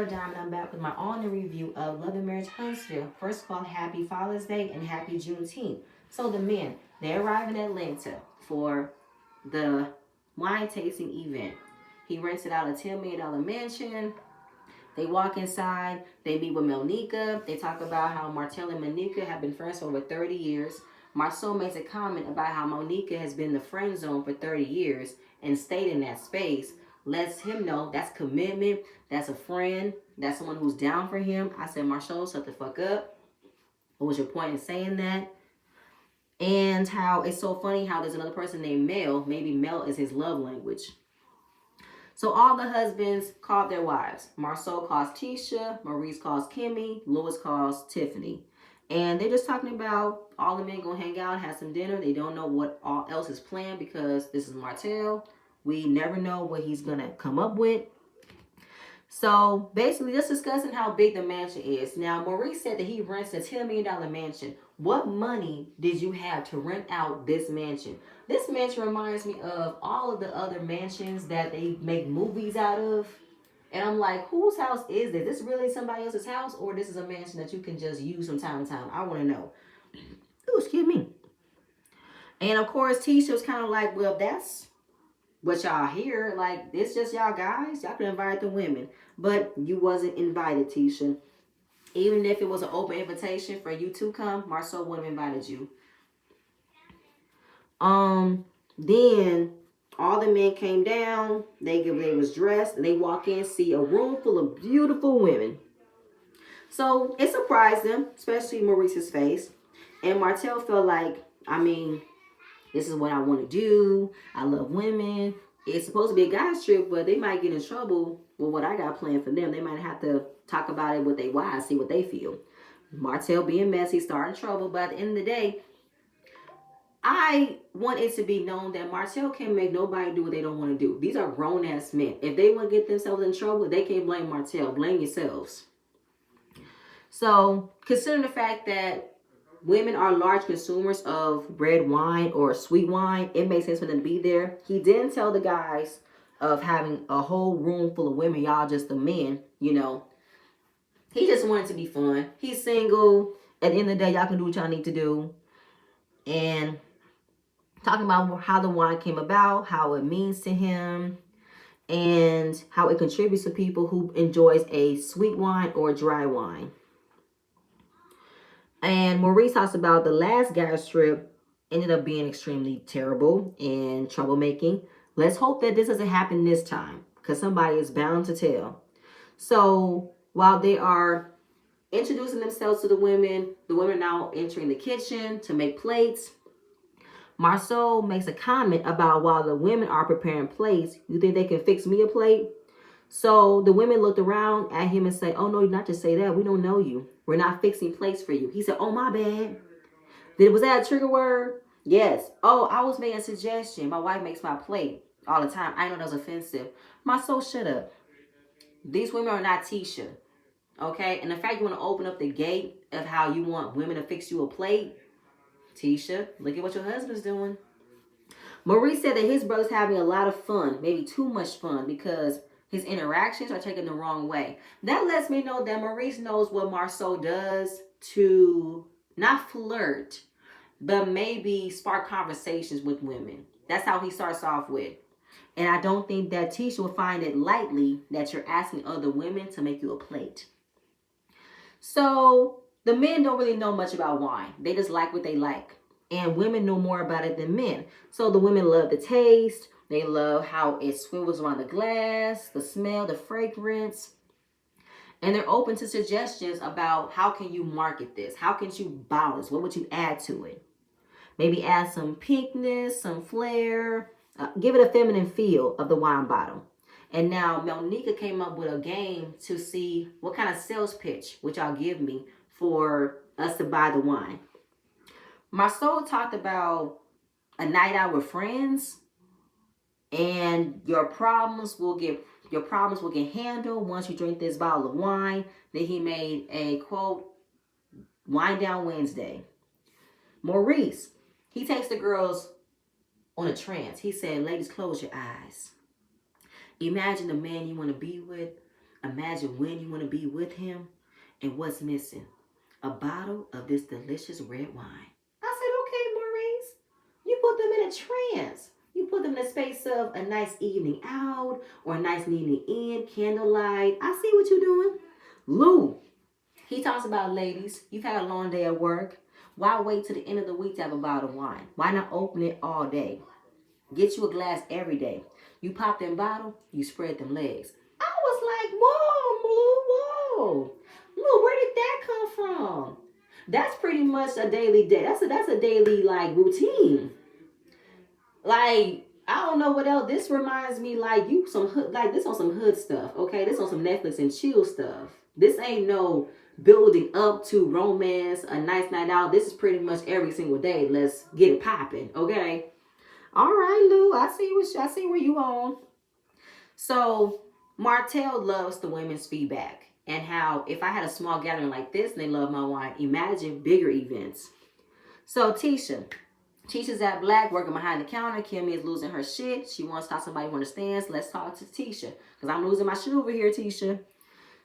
Paradigm, and I'm back with my all-new review of Love and Marriage Huntsville. First of all, happy Father's Day and happy Juneteenth. So the men, they arrive in Atlanta for the wine tasting event. He rented out a $10 million mansion. They walk inside. They meet with Melnika. They talk about how Martell and Monica have been friends for over 30 years. Marceau makes a comment about how Monica has been in the friend zone for 30 years and stayed in that space. Lets him know that's commitment. That's a friend. That's someone who's down for him. I said, Marceau, shut the fuck up. What was your point in saying that? And how it's so funny how there's another person named Mel. Maybe Mel is his love language. So all the husbands called their wives. Marceau calls Tisha, Maurice calls Kimmy, Louis calls Tiffany. And they're just talking about all the men gonna hang out, have some dinner. They don't know what all else is planned because this is Martell. We never know what he's gonna come up with. So basically just discussing how big the mansion is. Now Maurice said that he rents a $10 million mansion. What money did you have to rent out this mansion? This mansion reminds me of all of the other mansions that they make movies out of. And I'm like, whose house is this? This really somebody else's house, or this is a mansion that you can just use from time to time? I want to know. Ooh, excuse me. And of course, Tisha was kind of like, well, that's what y'all hear. Like, it's just y'all guys. Y'all can invite the women. But you wasn't invited, Tisha. Even if it was an open invitation for you to come, Marceau wouldn't have invited you. Then all the men came down. They was dressed. And they walk in, see a room full of beautiful women. So it surprised them, especially Maurice's face. And Martell felt like, I mean, this is what I want to do. I love women. It's supposed to be a guy's trip, but they might get in trouble with what I got planned for them. They might have to talk about it with their wives, see what they feel. Martell being messy, starting trouble. But at the end of the day, I want it to be known that Martell can't make nobody do what they don't want to do. These are grown-ass men. If they want to get themselves in trouble, they can't blame Martell. Blame yourselves. So, considering the fact that women are large consumers of red wine or sweet wine, it makes sense for them to be there. He didn't tell the guys of having a whole room full of women. Y'all just the men, you know. He just wanted to be fun. He's single. At the end of the day, y'all can do what y'all need to do. And talking about how the wine came about, how it means to him, and how it contributes to people who enjoys a sweet wine or dry wine. And Maurice talks about the last guy's trip ended up being extremely terrible and troublemaking. Let's hope that this doesn't happen this time, because somebody is bound to tell. So while they are introducing themselves to the women are now entering the kitchen to make plates. Marceau makes a comment about while the women are preparing plates, you think they can fix me a plate? So the women looked around at him and said, oh, no, not to say that. We don't know you. We're not fixing plates for you. He said, oh, my bad. Was that a trigger word? Yes. Oh, I was making a suggestion. My wife makes my plate all the time. I know that was offensive. Marceau, shut up. These women are not Tisha. Okay? And the fact you want to open up the gate of how you want women to fix you a plate, Tisha, look at what your husband's doing. Maurice said that his brother's having a lot of fun, maybe too much fun, because his interactions are taken the wrong way. That lets me know that Maurice knows what Marceau does to not flirt, but maybe spark conversations with women. That's how he starts off with. And I don't think that Tisha will find it lightly that you're asking other women to make you a plate. So the men don't really know much about wine. They just like what they like. And women know more about it than men. So the women love the taste. They love how it swivels around the glass, the smell, the fragrance. And they're open to suggestions about how can you market this? How can you bottle this? What would you add to it? Maybe add some pinkness, some flair. Give it a feminine feel of the wine bottle. And now Melnika came up with a game to see what kind of sales pitch would y'all give me for us to buy the wine. Marceau talked about a night out with friends, and your problems will get handled once you drink this bottle of wine. Then he made a quote, Wine Down Wednesday. Maurice, he takes the girls on a trance. He said, ladies, close your eyes. Imagine the man you want to be with. Imagine when you want to be with him and what's missing. A bottle of this delicious red wine. I said, okay, Maurice. You put them in a trance. You put them in a space of a nice evening out or a nice evening in, candlelight. I see what you're doing. Lou, he talks about, ladies, you've had a long day at work. Why wait till the end of the week to have a bottle of wine? Why not open it all day? Get you a glass every day. You pop them bottle, you spread them legs. I was like, whoa, Lou, whoa. Lou, where did that come from? That's pretty much a daily day. That's a daily like routine. Like, I don't know what else. This reminds me like you some hood, like this on some hood stuff. Okay, this on some Netflix and chill stuff. This ain't no building up to romance, a nice night out. This is pretty much every single day. Let's get it popping. Okay. All right, Lou. I see where you on. So Martell loves the women's feedback and how if I had a small gathering like this and they love my wine, imagine bigger events. So Tisha's at Black working behind the counter. Kimmy is losing her shit. She wants to talk to somebody who understands. Let's talk to Tisha because I'm losing my shit over here, Tisha.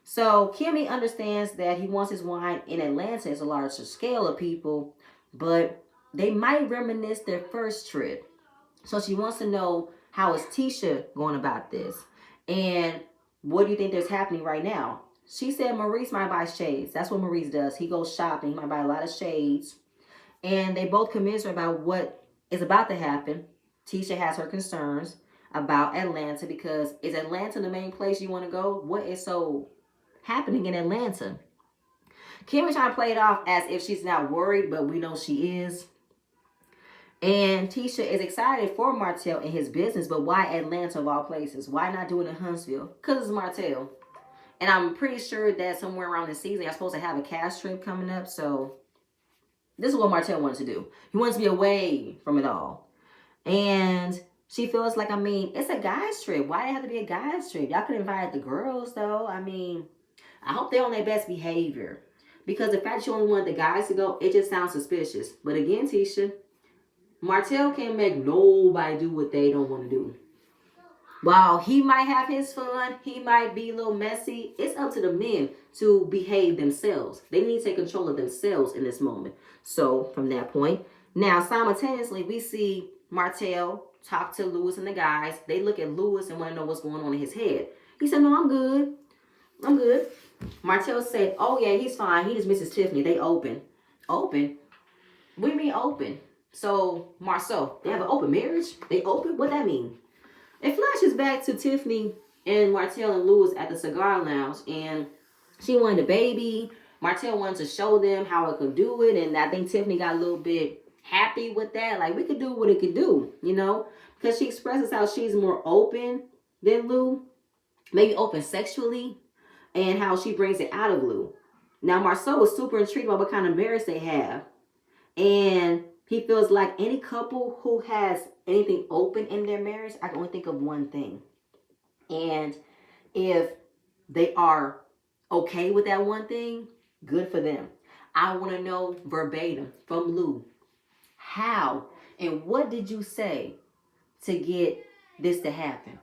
So Kimmy understands that he wants his wine in Atlanta as a larger scale of people, but they might reminisce their first trip. So she wants to know, how is Tisha going about this? And what do you think that's happening right now? She said Maurice might buy shades. That's what Maurice does. He goes shopping. He might buy a lot of shades. And they both commiserate about what is about to happen. Tisha has her concerns about Atlanta because is Atlanta the main place you want to go? What is so happening in Atlanta? Kimmy trying to play it off as if she's not worried, but we know she is. And Tisha is excited for Martell and his business, but why Atlanta of all places? Why not do it in Huntsville? Because it's Martell. And I'm pretty sure that somewhere around the season, I'm supposed to have a cast trip coming up. So this is what Martell wants to do. He wants to be away from it all. And she feels like, it's a guy's trip. Why did it have to be a guy's trip? Y'all could invite the girls, though. I hope they're on their best behavior. Because the fact you only want the guys to go, it just sounds suspicious. But again, Tisha, Martell can't make nobody do what they don't want to do. While he might have his fun, he might be a little messy, it's up to the men to behave themselves. They need to take control of themselves in this moment. So, from that point, now simultaneously, we see Martell talk to Lewis and the guys. They look at Lewis and want to know what's going on in his head. He said, no, I'm good. Martell said, oh yeah, he's fine. He just misses Tiffany. They open. Open? What do you mean open? So, Marceau, they have an open marriage? They open? What that mean? It flashes back to Tiffany and Martell and Lewis at the cigar lounge. And she wanted a baby. Martell wanted to show them how it could do it. And I think Tiffany got a little bit happy with that. Like, we could do what it could do, you know? Because she expresses how she's more open than Lou. Maybe open sexually. And how she brings it out of Lou. Now, Marceau was super intrigued about what kind of marriage they have. And he feels like any couple who has anything open in their marriage, I can only think of one thing. And if they are okay with that one thing, good for them. I want to know verbatim from Lou, how and what did you say to get this to happen?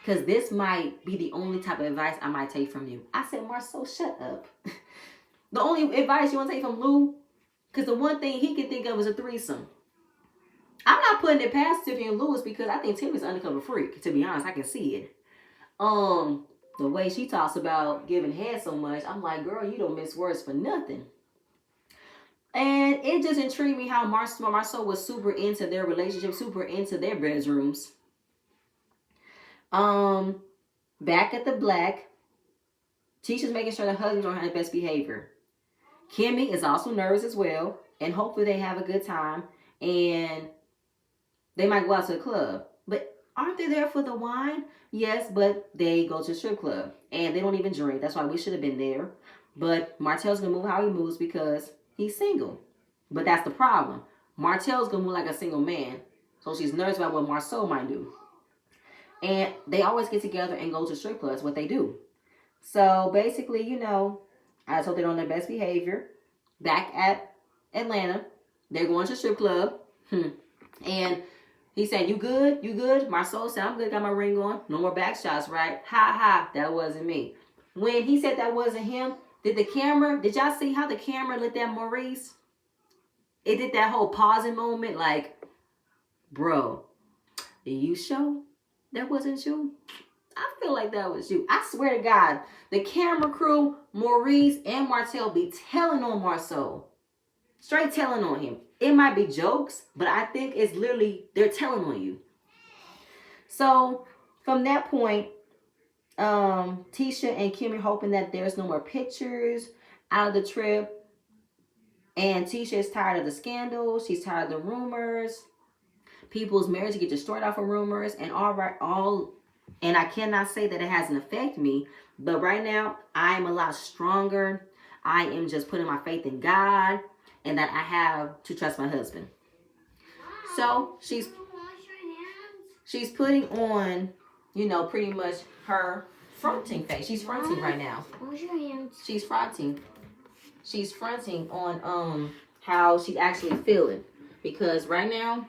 Because this might be the only type of advice I might take from you. I said, Marceau, shut up. The only advice you want to take from Lou, because the one thing he can think of is a threesome. I'm not putting it past Tiffany and Lewis because I think Tiffany's an undercover freak. To be honest, I can see it. The way she talks about giving head so much, I'm like, girl, you don't miss words for nothing. And it just intrigued me how Marceau was super into their relationship, super into their bedrooms. Back at the Black, Tisha's making sure the husbands are on their best behavior. Kimmy is also nervous as well, and hopefully they have a good time, and they might go out to the club. But aren't they there for the wine? Yes, but they go to a strip club, and they don't even drink. That's why we should have been there. But Martell's going to move how he moves because he's single. But that's the problem. Martell's going to move like a single man, so she's nervous about what Marceau might do. And they always get together and go to strip clubs, what they do. So basically, you know, I just hope they're on their best behavior. Back at Atlanta, they're going to strip club. And he said, you good? Marceau said, I'm good, got my ring on. No more back shots, right? Ha ha, that wasn't me. when he said that wasn't him, did y'all see how the camera looked at Maurice? It did that whole pausing moment, like, bro, are you sure that wasn't you? I feel like that was you. I swear to God, the camera crew, Maurice and Martell be telling on Marceau. Straight telling on him. It might be jokes, but I think it's literally, they're telling on you. So, from that point, Tisha and Kim are hoping that there's no more pictures out of the trip. And Tisha is tired of the scandals. She's tired of the rumors. People's marriage get destroyed off of rumors. And and I cannot say that it hasn't affected me. But right now, I am a lot stronger. I am just putting my faith in God. And that I have to trust my husband. So, she's putting on, pretty much her fronting face. She's fronting right now. Wash your hands. She's fronting. She's fronting on how she's actually feeling. Because right now,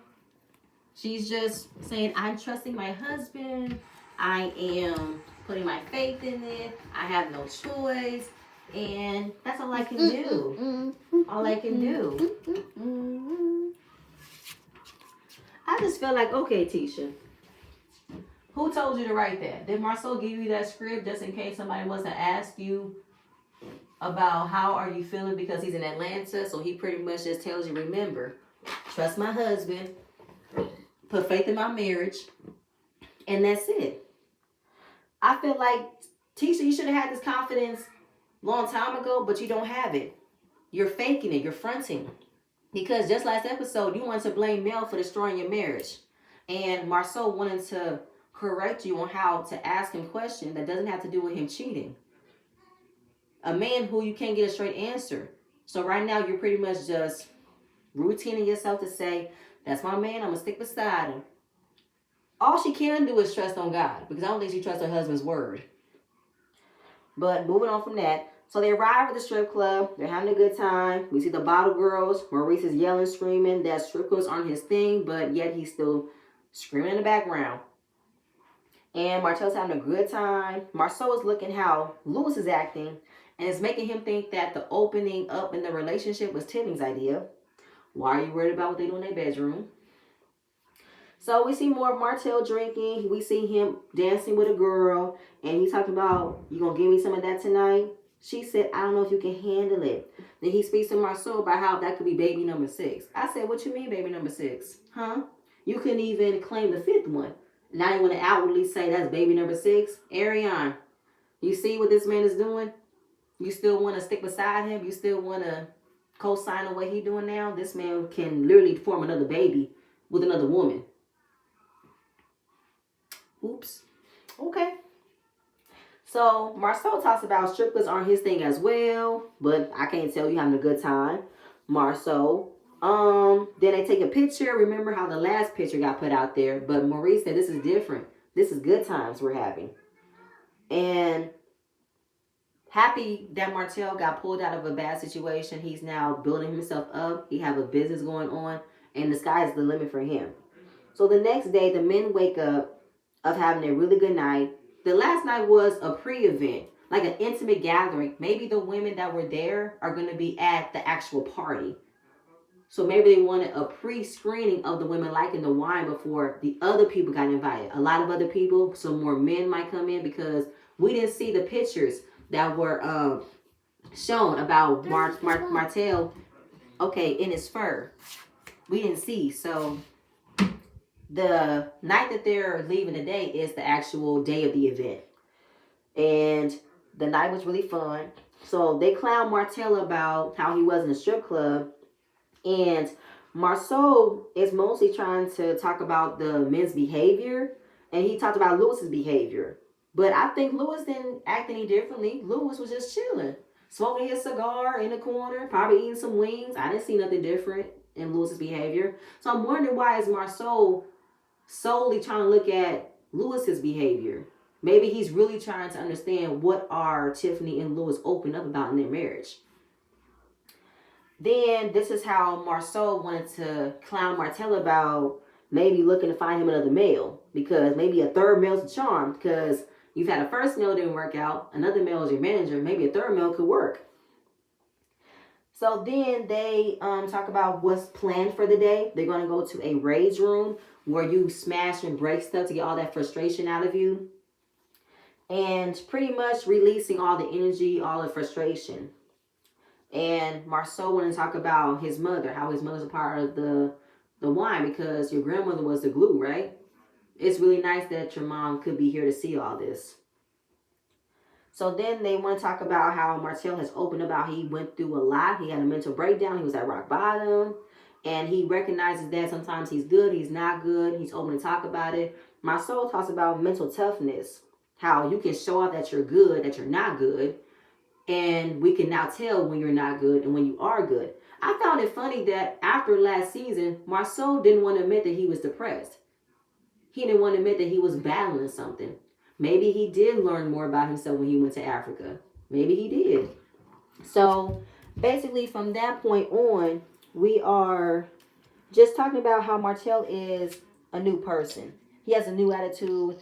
she's just saying, I'm trusting my husband. I am putting my faith in it. I have no choice. And that's all I can do. All I can do. I just feel like, okay, Tisha. Who told you to write that? Did Marceau give you that script just in case somebody wants to ask you about how are you feeling because he's in Atlanta? So he pretty much just tells you, remember, trust my husband, put faith in my marriage, and that's it. I feel like, Tisha, you should have had this confidence long time ago, but you don't have it. You're faking it. You're fronting. Because just last episode, you wanted to blame Mel for destroying your marriage. And Marceau wanted to correct you on how to ask him questions that doesn't have to do with him cheating. A man who you can't get a straight answer. So right now, you're pretty much just routining yourself to say, that's my man, I'm going to stick beside him. All she can do is trust on God. Because I don't think she trusts her husband's word. But moving on from that. So they arrive at the strip club. They're having a good time. We see the bottle girls. Maurice is yelling, screaming that strip clubs aren't his thing, but yet he's still screaming in the background. And Martell's having a good time. Marceau is looking how Louis is acting, and it's making him think that the opening up in the relationship was Tiffany's idea. Why are you worried about what they do in their bedroom? So we see more of Martell drinking. We see him dancing with a girl, and he's talking about, you gonna give me some of that tonight? She said, I don't know if you can handle it. Then he speaks to Marceau about how that could be baby number 6. I said, what you mean baby number 6? Huh? You couldn't even claim the 5th one. Now you want to outwardly say that's baby number 6? Ariane, you see what this man is doing? You still want to stick beside him? You still want to co-sign on what he's doing now? This man can literally form another baby with another woman. Oops. Okay. So Marceau talks about strip clubs aren't his thing as well, but I can't tell you having a good time. Marceau. Then they take a picture. Remember how the last picture got put out there, but Maurice said this is different. This is good times we're having. And happy that Martell got pulled out of a bad situation. He's now building himself up. He have a business going on, and the sky is the limit for him. So the next day, the men wake up of having a really good night. The last night was a pre-event, like an intimate gathering. Maybe the women that were there are going to be at the actual party. So maybe they wanted a pre-screening of the women liking the wine before the other people got invited. A lot of other people, some more men might come in because we didn't see the pictures that were shown about Martell, okay, in his fur. We didn't see. So the night that they're leaving today is the actual day of the event. And the night was really fun. So they clown Martell about how he was in a strip club. And Marceau is mostly trying to talk about the men's behavior. And he talked about Louis's behavior. But I think Louis didn't act any differently. Louis was just chilling. Smoking his cigar in the corner. Probably eating some wings. I didn't see nothing different in Louis's behavior. So I'm wondering, why is Marceau solely trying to look at Louis's behavior? Maybe he's really trying to understand what are Tiffany and Louis open up about in their marriage. Then this is how Marceau wanted to clown Martell about maybe looking to find him another male, because maybe a third male's a charm, because You've had a first male didn't work out. Another male is your manager. Maybe a third male could work. So then they talk about what's planned for the day. They're going to go to a rage room where you smash and break stuff to get all that frustration out of you. And pretty much releasing all the energy, all the frustration. And Marceau wanted to talk about his mother, how his mother's a part of the wine because your grandmother was the glue, right? It's really nice that your mom could be here to see all this. So then they want to talk about how Martel has opened about he went through a lot. He had a mental breakdown. He was at rock bottom. And he recognizes that sometimes he's good, he's not good. He's open to talk about it. Marceau talks about mental toughness. How you can show off that you're good, that you're not good. And we can now tell when you're not good and when you are good. I found it funny that after last season, Marceau didn't want to admit that he was depressed. He didn't want to admit that he was battling something. Maybe he did learn more about himself when he went to Africa. Maybe he did. So basically from that point on, we are just talking about how Martel is a new person. He has a new attitude.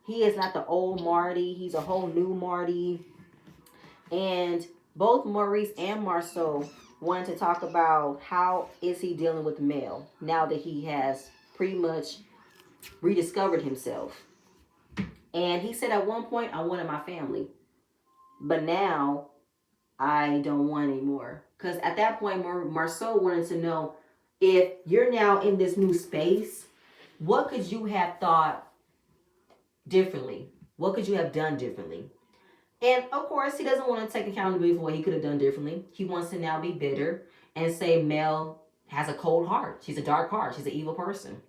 He is not the old Marty. He's a whole new Marty. And both Maurice and Marceau wanted to talk about how is he dealing with Mel now that he has pretty much rediscovered himself. And he said at one point, I wanted my family. But now, I don't want anymore. Because at that point, Marceau wanted to know, if you're now in this new space, what could you have thought differently? What could you have done differently? And of course, he doesn't want to take accountability for what he could have done differently. He wants to now be bitter and say Mel has a cold heart. She's a dark heart. She's an evil person.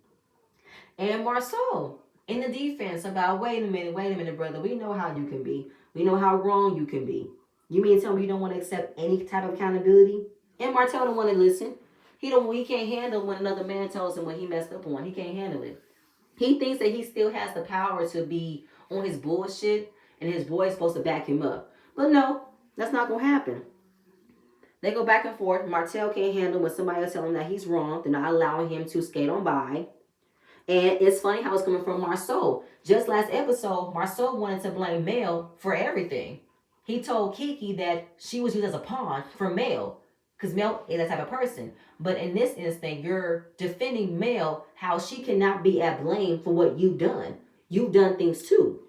And Marceau in the defense about, wait a minute, brother. We know how you can be. We know how wrong you can be. You mean to tell me you don't want to accept any type of accountability? And Martel don't want to listen. He can't handle when another man tells him what he messed up on. He can't handle it. He thinks that he still has the power to be on his bullshit and his boy is supposed to back him up. But no, that's not going to happen. They go back and forth. Martel can't handle when somebody else telling him that he's wrong. They're not allowing him to skate on by. And it's funny how it's coming from Marceau. Just last episode, Marceau wanted to blame Mel for everything. He told Kiki that she was used as a pawn for Mel. Because Mel is that type of person. But in this instant, you're defending Mel how she cannot be at blame for what you've done. You've done things too.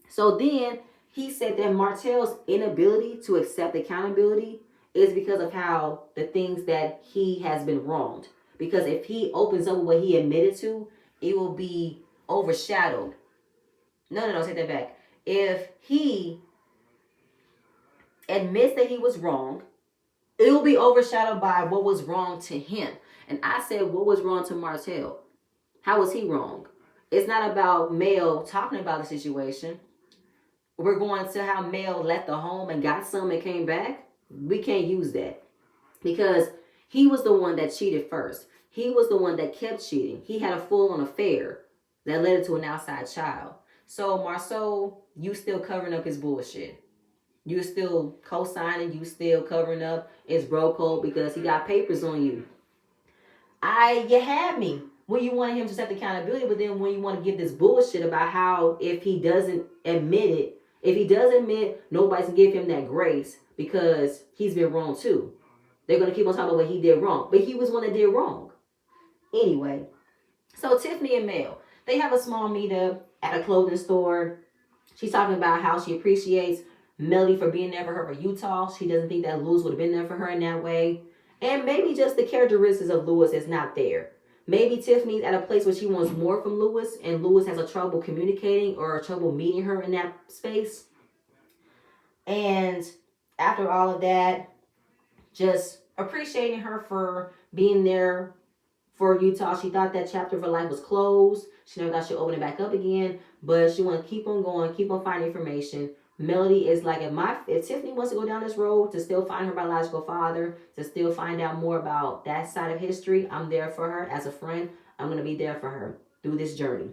So then he said that Martel's inability to accept accountability is because of how the things that he has been wronged. Because if he opens up what he admitted to, it will be overshadowed. No, take that back. If he admits that he was wrong, it will be overshadowed by what was wrong to him. And I said, what was wrong to Martel? How was he wrong? It's not about Mel talking about the situation. We're going to how Mel left the home and got some and came back. We can't use that. Because he was the one that cheated first. He was the one that kept cheating. He had a full-on affair that led to an outside child. So Marceau, you still covering up his bullshit. You still co-signing. You still covering up his bro code because he got papers on you. You had me when you wanted him to accept accountability, but then when you want to give this bullshit about how if he doesn't admit it, if he does admit, nobody's going to give him that grace because he's been wrong too. They're going to keep on talking about what he did wrong. But he was one that did wrong. Anyway, so Tiffany and Mel, they have a small meetup at a clothing store. She's talking about how she appreciates Melody for being there for her for Utah. She doesn't think that Lewis would have been there for her in that way. And maybe just the characteristics of Lewis is not there. Maybe Tiffany's at a place where she wants more from Lewis and Lewis has a trouble communicating or trouble meeting her in that space. And after all of that, just appreciating her for being there for Utah. She thought that chapter of her life was closed. She never thought she'd open it back up again. But she want to keep on going, keep on finding information. Melody is like, if Tiffany wants to go down this road to still find her biological father, to still find out more about that side of history, I'm there for her as a friend. I'm going to be there for her through this journey.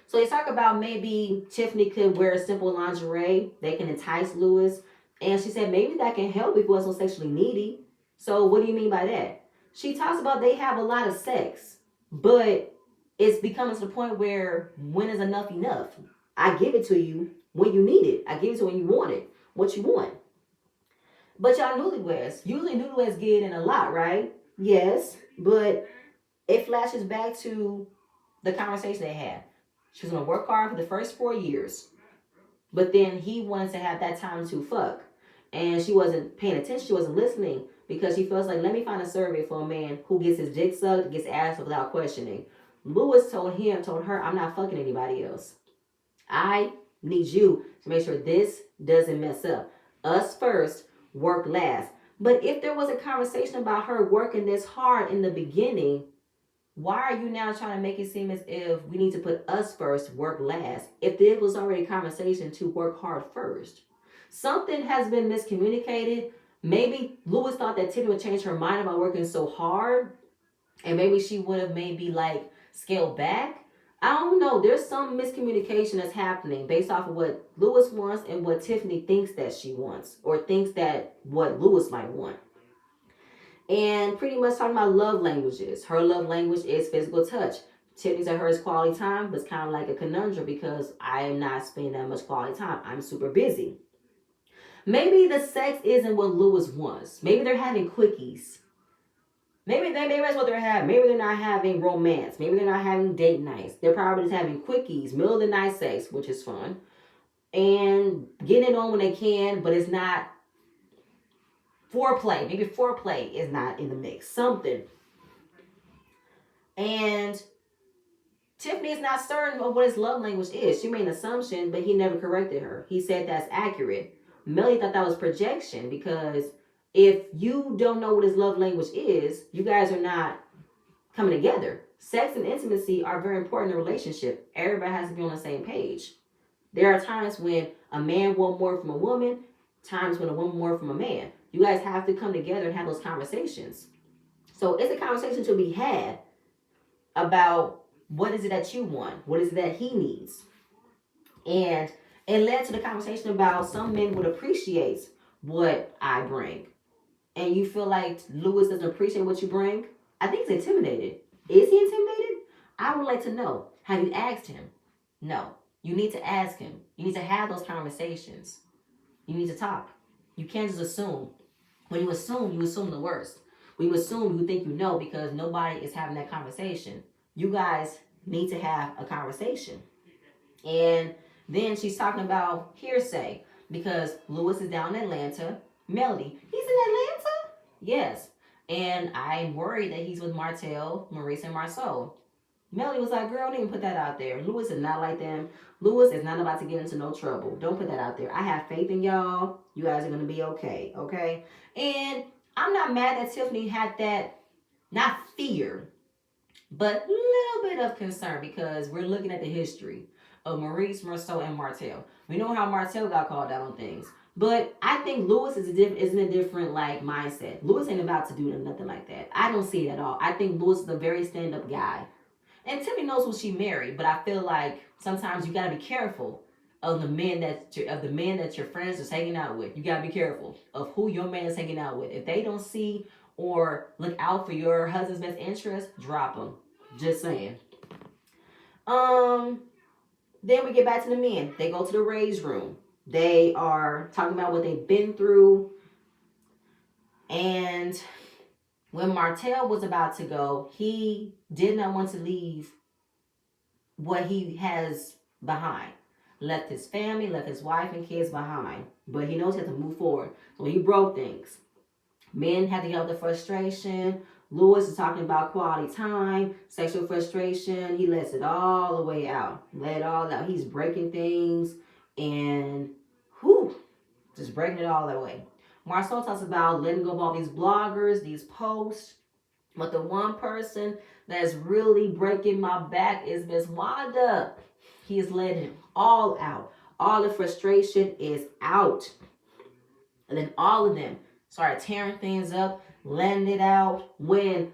So they talk about maybe Tiffany could wear a simple lingerie. They can entice Lewis. And she said maybe that can help if he wasn't sexually needy. So what do you mean by that? She talks about they have a lot of sex, but it's becoming to the point where when is enough enough? I give it to you when you need it. I give it to you when you want it, what you want. But y'all newlyweds, usually newlyweds get in a lot, right? Yes, but it flashes back to the conversation they had. She was gonna work hard for the first 4 years, but then he wanted to have that time to fuck, and she wasn't paying attention. She wasn't listening because she feels like, let me find a survey for a man who gets his dick sucked, gets asked without questioning. Lewis told her, I'm not fucking anybody else. I need you to make sure this doesn't mess up. Us first, work last. But if there was a conversation about her working this hard in the beginning, why are you now trying to make it seem as if we need to put us first, work last, if there was already a conversation to work hard first? Something has been miscommunicated. Maybe Lewis thought that Tiffany would change her mind about working so hard, and maybe she would have maybe like scaled back. I don't know. There's some miscommunication that's happening based off of what Lewis wants and what Tiffany thinks that she wants, or thinks that what Lewis might want. And pretty much talking about love languages. Her love language is physical touch. Tiffany's at hers quality time, but it's kind of like a conundrum because I am not spending that much quality time. I'm super busy. Maybe the sex isn't what Lewis wants. Maybe they're having quickies. Maybe that's what they're having. Maybe they're not having romance. Maybe they're not having date nights. They're probably just having quickies, middle of the night sex, which is fun. And getting it on when they can, but it's not foreplay. Maybe foreplay is not in the mix. Something. And Tiffany is not certain of what his love language is. She made an assumption, but he never corrected her. He said that's accurate. Melly thought that was projection because if you don't know what his love language is, you guys are not coming together. Sex and intimacy are very important in a relationship. Everybody has to be on the same page. There are times when a man wants more from a woman, times when a woman more from a man. You guys have to come together and have those conversations. So it's a conversation to be had about what is it that you want? What is it that he needs? And it led to the conversation about some men would appreciate what I bring. And you feel like Lewis doesn't appreciate what you bring? I think he's intimidated. Is he intimidated? I would like to know. Have you asked him? No. You need to ask him. You need to have those conversations. You need to talk. You can't just assume. When you assume the worst. When you assume, you think you know because nobody is having that conversation. You guys need to have a conversation. And then she's talking about hearsay because Lewis is down in Atlanta. Melody, he's in Atlanta? Yes. And I'm worried that he's with Martell, Maurice, and Marceau. Melody was like, girl, don't even put that out there. Lewis is not like them. Lewis is not about to get into no trouble. Don't put that out there. I have faith in y'all. You guys are going to be okay, okay? And I'm not mad that Tiffany had that, not fear, but a little bit of concern because we're looking at the history of Maurice, Marceau, and Martell. We know how Martell got called out on things. But I think Lewis is in a different like mindset. Lewis ain't about to do nothing like that. I don't see it at all. I think Lewis is a very stand-up guy. And Tiffany knows who she married, but I feel like sometimes you gotta be careful of the men that your friends is hanging out with. You gotta be careful of who your man is hanging out with. If they don't see or look out for your husband's best interest, drop them. Just saying. Then we get back to the men. They go to the raise room. They are talking about what they've been through. And when Martell was about to go, he did not want to leave what he has behind. Left his family, left his wife and kids behind. But he knows he has to move forward. So he broke things. Men had to get out the frustration. Lewis is talking about quality time, sexual frustration. He lets it all the way out. Let it all out. He's breaking things and just breaking it all the way. Marceau talks about letting go of all these bloggers, these posts. But the one person that's really breaking my back is Miss Wanda. He is letting it all out. All the frustration is out. And then all of them started tearing things up, letting it out. When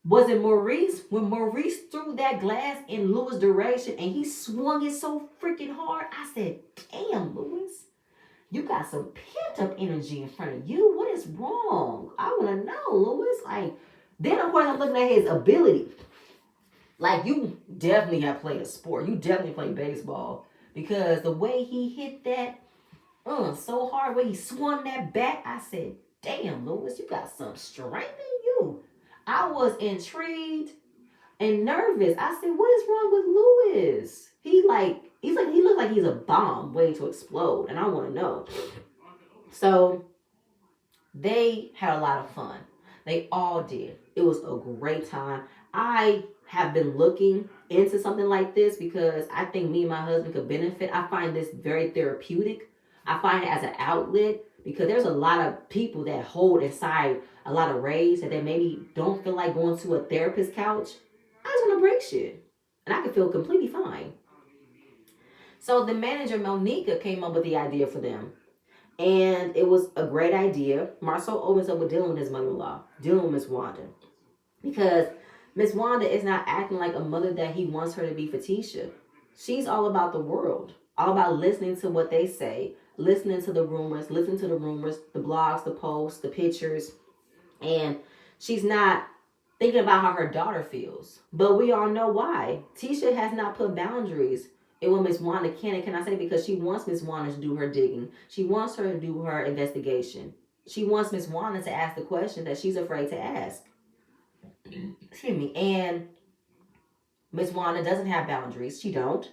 Maurice threw that glass in Lewis' direction and he swung it so freaking hard, I said, damn, Lewis. You got some pent-up energy in front of you. What is wrong? I want to know, Lewis. Like, then, of course, I'm looking at his ability. Like, you definitely have played a sport. You definitely played baseball. because the way he hit that so hard, when he swung that back, I said, damn, Lewis, you got some strength in you. I was intrigued and nervous. I said, what is wrong with Lewis? He looked like he's a bomb waiting to explode, and I want to know. So they had a lot of fun. They all did. It was a great time. I have been looking into something like this because I think me and my husband could benefit. I find this very therapeutic. I find it as an outlet because there's a lot of people that hold inside a lot of rage that they maybe don't feel like going to a therapist couch. I just want to break shit. And I can feel completely fine. So the manager, Monica, came up with the idea for them. And it was a great idea. Marcel opens up with dealing with his mother-in-law, dealing with Miss Wanda. Because Miss Wanda is not acting like a mother that he wants her to be for Tisha. She's all about the world, all about listening to what they say, listening to the rumors, the blogs, the posts, the pictures. And she's not thinking about how her daughter feels. But we all know why. Tisha has not put boundaries in what Miss Wanda can and cannot say because she wants Miss Wanda to do her digging. She wants her to do her investigation. She wants Miss Wanda to ask the questions that she's afraid to ask. Excuse me. And Miss Wanda doesn't have boundaries. She don't.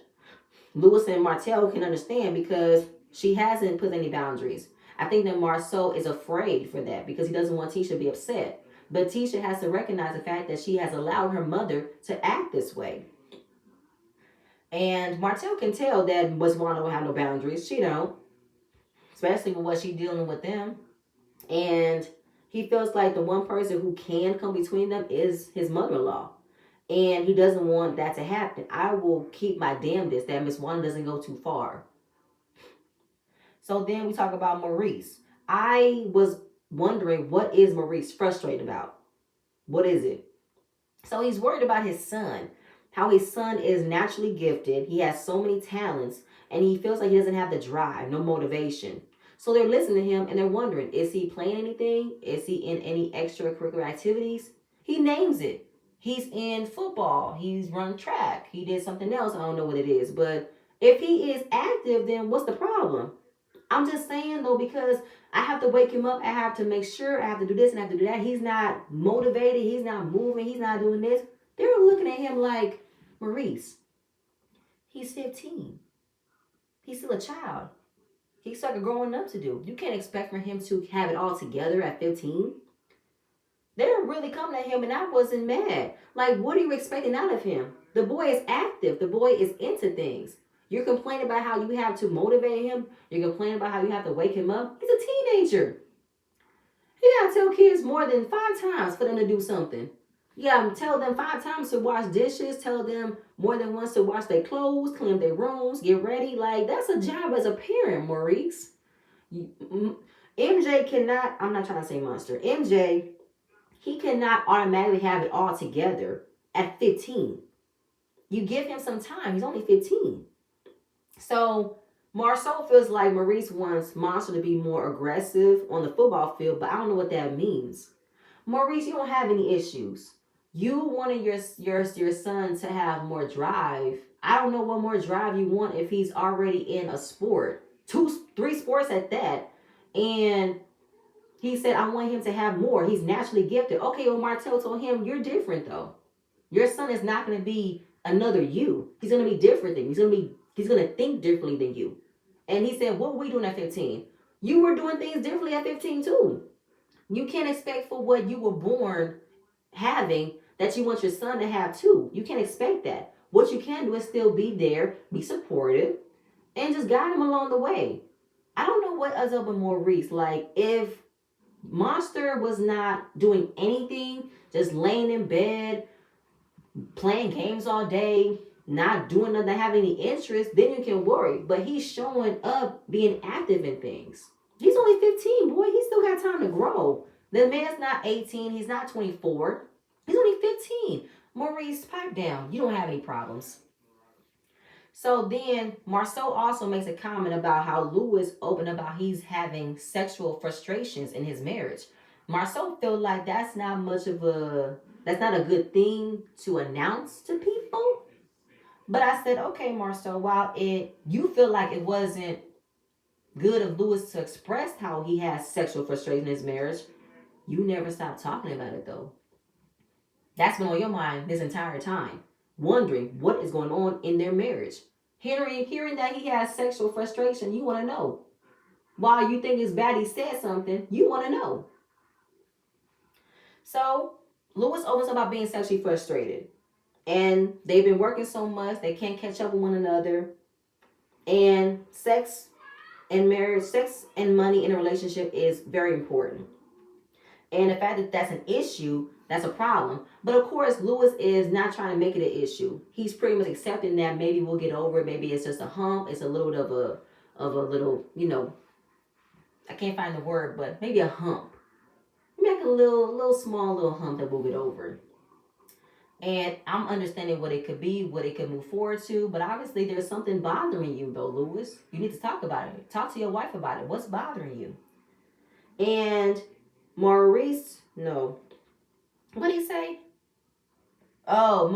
Lewis and Martell can understand because she hasn't put any boundaries. I think that Marceau is afraid for that because he doesn't want Tisha to be upset. But Tisha has to recognize the fact that she has allowed her mother to act this way. And Martell can tell that Miss Wanda don't have no boundaries. She don't. Especially with what she's dealing with them. And he feels like the one person who can come between them is his mother-in-law. And he doesn't want that to happen. I will keep my damnedest that Miss Wanda doesn't go too far. So then we talk about Maurice. I was wondering, what is Maurice frustrated about? What is it? So he's worried about his son. How his son is naturally gifted. He has so many talents. And he feels like he doesn't have the drive, no motivation. So they're listening to him and they're wondering, is he playing anything? Is he in any extracurricular activities? He names it. He's in football. He's run track. He did something else. I don't know what it is. But if he is active, then what's the problem? I'm just saying, though, because I have to wake him up. I have to make sure. I have to do this and I have to do that. He's not motivated. He's not moving. He's not doing this. They're looking at him like, Maurice, he's 15. He's still a child. He's still growing up to do. You can't expect for him to have it all together at 15. They're really coming at him, and I wasn't mad. Like, what are you expecting out of him? The boy is active. The boy is into things. You're complaining about how you have to motivate him. You're complaining about how you have to wake him up. He's a teenager. You gotta tell kids more than 5 times for them to do something. You gotta tell them 5 times to wash dishes. Tell them more than once to wash their clothes, clean their rooms, get ready. Like, that's a job as a parent, Maurice. MJ cannot, I'm not trying to say monster. MJ, he cannot automatically have it all together at 15. You give him some time. He's only 15. So Marceau feels like Maurice wants Monster to be more aggressive on the football field, but I don't know what that means. Maurice, you don't have any issues. You wanted your son to have more drive. I don't know what more drive you want if he's already in a sport. 2, 3 sports at that. And he said, I want him to have more. He's naturally gifted. Okay, well, Martell told him, you're different, though. Your son is not going to be another you. He's going to be different than you. He's going to think differently than you. And he said, what were we doing at 15? You were doing things differently at 15, too. You can't expect for what you were born having that you want your son to have, too. You can't expect that. What you can do is still be there, be supportive, and just guide him along the way. I don't know what is up with Maurice. Like, if Monster was not doing anything, just laying in bed, playing games all day, not doing nothing, having any interest, then you can worry. But he's showing up, being active in things. He's only 15, boy. He still got time to grow. The man's not 18. He's not 24. He's only 15. Maurice, pipe down. You don't have any problems. So then Marceau also makes a comment about how Lewis opened about he's having sexual frustrations in his marriage. Marceau feels like that's not a good thing to announce to people. But I said, okay, Marcel, while you feel like it wasn't good of Lewis to express how he has sexual frustration in his marriage, you never stopped talking about it though. That's been on your mind this entire time, wondering what is going on in their marriage. Hearing that he has sexual frustration, you want to know. While you think it's bad he said something, you want to know. So Lewis opens up about being sexually frustrated. And they've been working so much, they can't catch up with one another. And sex and marriage, sex and money in a relationship is very important. And the fact that that's an issue, that's a problem. But of course, Lewis is not trying to make it an issue. He's pretty much accepting that maybe we'll get over it. Maybe it's just a hump. It's a little bit of a little, I can't find the word, but maybe a hump. Make a little small little hump that we'll get over. And I'm understanding what it could be, what it could move forward to. But obviously, there's something bothering you, though, Lewis. You need to talk about it. Talk to your wife about it. What's bothering you? And Maurice, no. What did he say? Oh,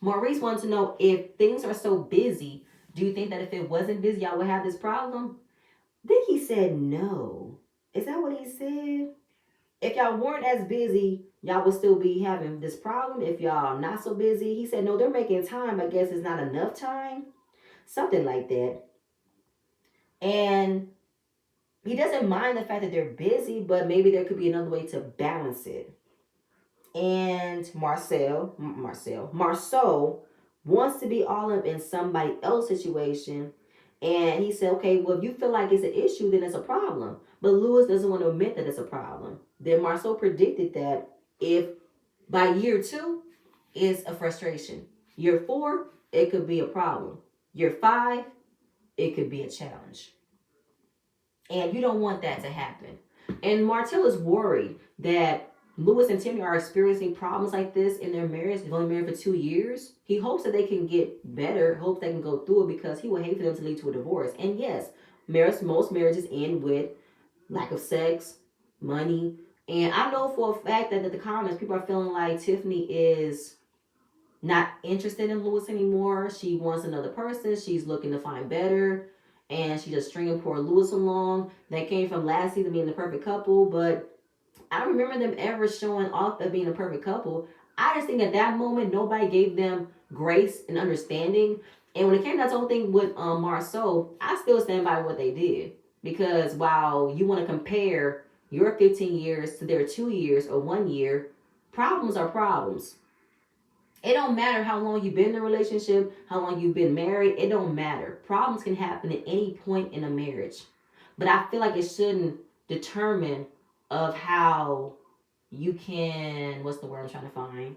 Maurice wanted to know if things are so busy, do you think that if it wasn't busy, y'all would have this problem? Then he said no. Is that what he said? If y'all weren't as busy, y'all would still be having this problem. If y'all not so busy, he said, no, they're making time. I guess it's not enough time. Something like that. And he doesn't mind the fact that they're busy, but maybe there could be another way to balance it. And Marceau wants to be all up in somebody else's situation. And he said, okay, well, if you feel like it's an issue, then it's a problem. But Lewis doesn't want to admit that it's a problem. Then Marceau predicted that if by year 2, it's a frustration. Year 4, it could be a problem. Year 5, it could be a challenge. And you don't want that to happen. And Martell is worried that Lewis and Timmy are experiencing problems like this in their marriage. They've only married for 2 years. He hopes that they can get better, hopes they can go through it because he would hate for them to lead to a divorce. And yes, most marriages end with lack of sex, money. And I know for a fact that the comments, people are feeling like Tiffany is not interested in Lewis anymore. She wants another person. She's looking to find better. And she just stringing poor Lewis along. That came from last season being the perfect couple. But I don't remember them ever showing off of being a perfect couple. I just think at that moment, nobody gave them grace and understanding. And when it came to that whole thing with Marceau, I still stand by what they did. Because while you want to compare your 15 years to their 2 years or 1 year, problems are problems. It don't matter how long you've been in a relationship, how long you've been married. It don't matter. Problems can happen at any point in a marriage. But I feel like it shouldn't determine of how you can, what's the word I'm trying to find?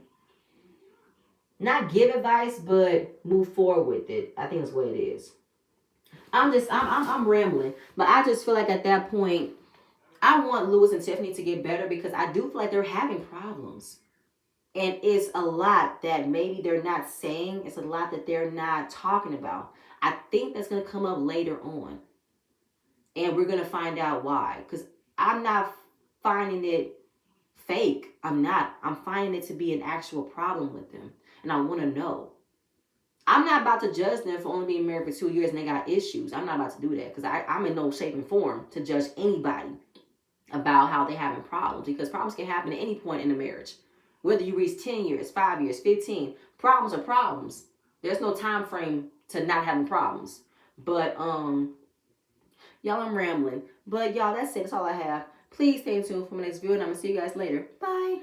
Not give advice, but move forward with it. I think that's what it is. I'm rambling, but I just feel like at that point, I want Lewis and Tiffany to get better because I do feel like they're having problems. And it's a lot that maybe they're not saying. It's a lot that they're not talking about. I think that's going to come up later on. And we're going to find out why. Because I'm not finding it fake. I'm not. I'm finding it to be an actual problem with them. And I want to know. I'm not about to judge them for only being married for 2 years and they got issues. I'm not about to do that. Because I'm in no shape and form to judge anybody about how they're having problems. Because problems can happen at any point in a marriage. Whether you reach 10 years, 5 years, 15, problems are problems. There's no time frame to not having problems. But, y'all, I'm rambling. But, y'all, that's it. That's all I have. Please stay tuned for my next video, and I'm going to see you guys later. Bye.